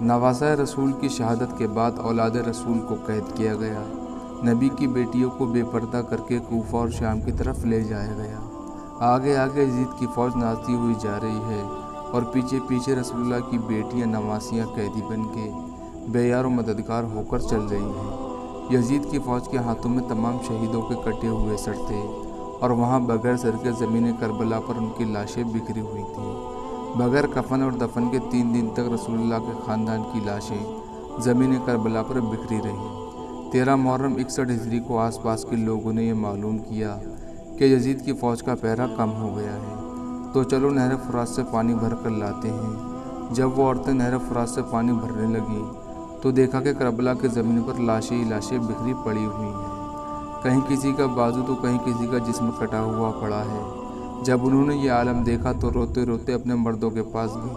نواسۂ رسول کی شہادت کے بعد اولاد رسول کو قید کیا گیا۔ نبی کی بیٹیوں کو بے پردہ کر کے کوفہ اور شام کی طرف لے جایا گیا۔ آگے آگے یزید کی فوج ناچتی ہوئی جا رہی ہے اور پیچھے پیچھے رسول اللہ کی بیٹیاں نواسیاں قیدی بن کے بے یار و مددگار ہو کر چل رہی ہیں۔ یزید کی فوج کے ہاتھوں میں تمام شہیدوں کے کٹے ہوئے سر تھے اور وہاں بغیر سر کے زمین کربلا پر ان کی لاشیں بکھری ہوئی تھیں۔ بغیر کفن اور دفن کے 3 دن تک رسول اللہ کے خاندان کی لاشیں زمین کربلا پر بکھری رہیں۔ 13 محرم 61 ہجری کو آس پاس کے لوگوں نے یہ معلوم کیا کہ یزید کی فوج کا پہرا کم ہو گیا ہے، تو چلو نہر فرات سے پانی بھر کر لاتے ہیں۔ جب وہ عورتیں نہر فرات سے پانی بھرنے لگیں تو دیکھا کہ کربلا کی زمین پر لاشیں ہی لاشیں بکھری پڑی ہوئی ہیں، کہیں کسی کا بازو تو کہیں کسی کا جسم کٹا ہوا پڑا ہے۔ جب انہوں نے یہ عالم دیکھا تو روتے روتے اپنے مردوں کے پاس گئیں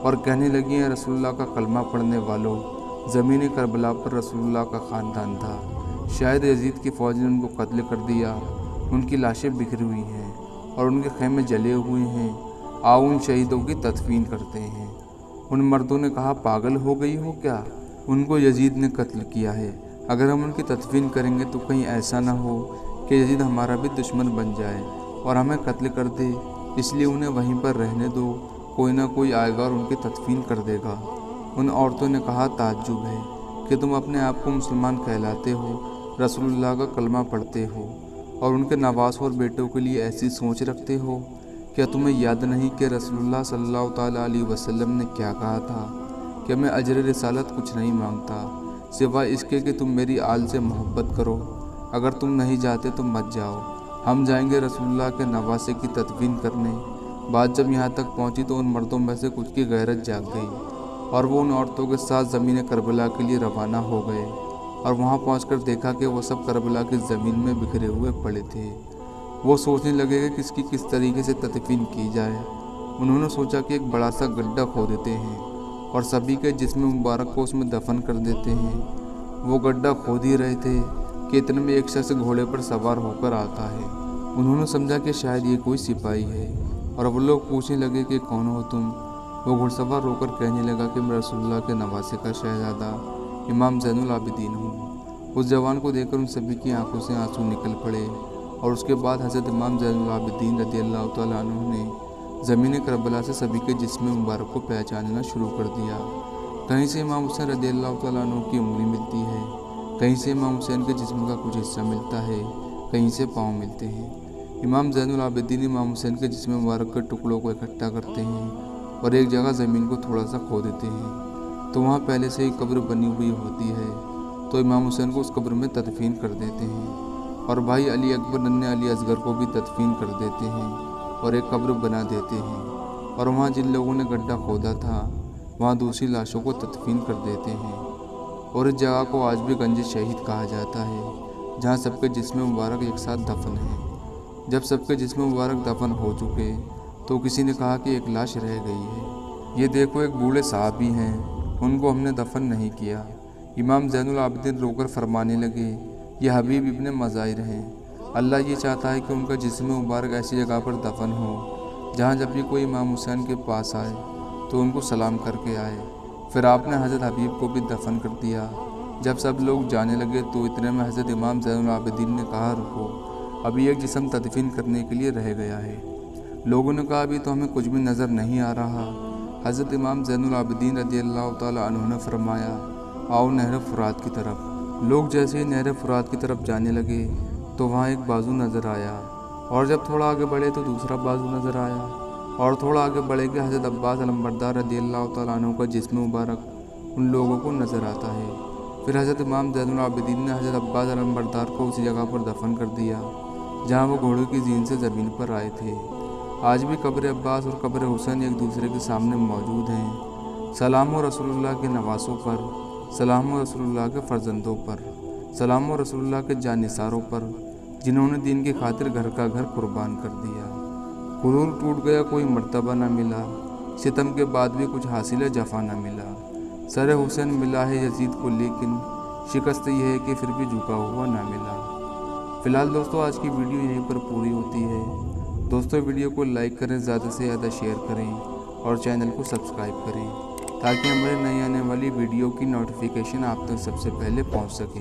اور کہنے لگی، اے رسول اللہ کا کلمہ پڑھنے والوں، زمین کربلا پر رسول اللہ کا خاندان تھا، شاید یزید کی فوج نے ان کو قتل کر دیا، ان کی لاشیں بکھری ہوئی ہیں اور ان کے خیمے جلے ہوئے ہیں، آؤ ان شہیدوں کی تدفین کرتے ہیں۔ ان مردوں نے کہا، پاگل ہو گئی ہو کیا؟ ان کو یزید نے قتل کیا ہے، اگر ہم ان کی تدفین کریں گے تو کہیں ایسا نہ ہو کہ یزید ہمارا بھی دشمن بن جائے اور ہمیں قتل کر دے، اس لیے انہیں وہیں پر رہنے دو، کوئی نہ کوئی آئے گا اور ان کی تدفین کر دے گا۔ ان عورتوں نے کہا، تعجب ہے کہ تم اپنے آپ کو مسلمان کہلاتے ہو، رسول اللہ کا کلمہ پڑھتے ہو اور ان کے نواسوں اور بیٹوں کے لیے ایسی سوچ رکھتے ہو۔ کیا تمہیں یاد نہیں کہ رسول اللہ صلی اللہ تعالیٰ علیہ وسلم نے کیا کہا تھا کہ میں اجر رسالت کچھ نہیں مانگتا سوائے اس کے کہ تم میری آل سے محبت کرو، اگر تم نہیں جاتے تو مت جاؤ، ہم جائیں گے رسول اللہ کے نواسے کی تدفین کرنے۔ بات جب یہاں تک پہنچی تو ان مردوں میں سے کچھ کی غیرت جاگ گئی اور وہ ان عورتوں کے ساتھ زمین کربلا کے لیے روانہ ہو گئے اور وہاں پہنچ کر دیکھا کہ وہ سب کربلا کی زمین میں بکھرے ہوئے پڑے تھے۔ وہ سوچنے لگے کہ کس کی کس طریقے سے تدفین کی جائے۔ انہوں نے سوچا کہ ایک بڑا سا گڈھا کھود دیتے ہیں اور سبھی کے جسم مبارک کو اس میں دفن کر دیتے ہیں۔ وہ گڈھا کھود ہی رہے تھے کہ اتنے میں ایک شخص گھوڑے پر سوار ہو کر آتا ہے۔ انہوں نے سمجھا کہ شاید یہ کوئی سپاہی ہے اور وہ لوگ پوچھنے لگے کہ کون ہو تم؟ وہ گھڑ سوار رو کر کہنے لگا کہ میں رسول اللہ کے نواسے کا شہزادہ امام زین العابدین ہوں۔ اس جوان کو دیکھ کر ان سبھی کی آنکھوں سے آنسو نکل پڑے اور اس کے بعد حضرت امام زین العابدین رضی اللہ تعالیٰ عنہ نے زمین کربلا سے سبھی کے جسم مبارک کو پہچاننا شروع کر دیا۔ کہیں سے امام حسین رضی اللہ تعالیٰ عنہ کی انگلی ملتی ہے، کہیں سے امام حسین کے جسم کا کچھ حصہ ملتا ہے، کہیں سے پاؤں ملتے ہیں۔ امام زین العابدین امام حسین کے جسم مبارک کے ٹکڑوں کو اکٹھا کرتے ہیں اور ایک جگہ زمین کو تھوڑا سا کھود دیتے ہیں، تو وہاں پہلے سے ہی قبر بنی ہوئی ہوتی ہے، تو امام حسین کو اس قبر میں تدفین کر دیتے ہیں اور بھائی علی اکبر ننھے علی اصغر کو بھی تدفین کر دیتے ہیں اور ایک قبر بنا دیتے ہیں، اور وہاں جن لوگوں نے گڈھا کھودا تھا وہاں دوسری لاشوں کو تدفین کر دیتے ہیں۔ اور اس جگہ کو آج بھی گنج شہید کہا جاتا ہے، جہاں سب کے جسم مبارک ایک ساتھ دفن ہیں۔ جب سب کے جسم مبارک دفن ہو چکے تو کسی نے کہا کہ ایک لاش رہ گئی ہے، یہ دیکھو ایک بوڑھے صحابی ہیں، ان کو ہم نے دفن نہیں کیا۔ امام زین العابدین رو کر فرمانے لگے، یہ حبیب ابن مظاہر ہیں، اللہ یہ چاہتا ہے کہ ان کا جسم مبارک ایسی جگہ پر دفن ہو جہاں جب بھی کوئی امام حسین کے پاس آئے تو ان کو سلام کر کے آئے۔ پھر آپ نے حضرت حبیب کو بھی دفن کر دیا۔ جب سب لوگ جانے لگے تو اتنے میں حضرت امام زین العابدین نے کہا، رکو، ابھی ایک جسم تدفین کرنے کے لیے رہ گیا ہے۔ لوگوں نے کہا، ابھی تو ہمیں کچھ بھی نظر نہیں آ رہا۔ حضرت امام زین العابدین رضی اللہ تعالیٰ عنہ نے فرمایا، آؤ نہر فرات کی طرف۔ لوگ جیسے ہی نہر فرات کی طرف جانے لگے تو وہاں ایک بازو نظر آیا، اور جب تھوڑا آگے بڑھے تو دوسرا بازو نظر آیا، اور تھوڑا آگے بڑھے کہ حضرت عباس علمبردار رضی اللہ تعالیٰ عنہ کا جسم مبارک ان لوگوں کو نظر آتا ہے۔ پھر حضرت امام زین العابدین نے حضرت عباس علمبردار کو اسی جگہ پر دفن کر دیا جہاں وہ گھوڑے کی زین سے زمین پر آئے تھے۔ آج بھی قبر عباس اور قبر حسین ایک دوسرے کے سامنے موجود ہیں۔ سلام و رسول اللہ کے نواسوں پر، سلام و رسول اللہ کے فرزندوں پر، سلام و رسول اللہ کے جانثاروں پر جنہوں نے دین کی خاطر گھر کا گھر قربان کر دیا۔ غرور ٹوٹ گیا، کوئی مرتبہ نہ ملا، ستم کے بعد بھی کچھ حاصل جفا نہ ملا۔ سر حسین ملا ہے یزید کو لیکن شکست یہ ہے کہ پھر بھی جھکا ہوا نہ ملا۔ فی الحال دوستو آج کی ویڈیو یہیں پر پوری ہوتی ہے۔ دوستو ویڈیو کو لائک کریں، زیادہ سے زیادہ شیئر کریں اور چینل کو سبسکرائب کریں۔ تاکہ ہمارے نئی آنے والی ویڈیو کی نوٹیفیکیشن آپ تک سب سے پہلے پہنچ سکے۔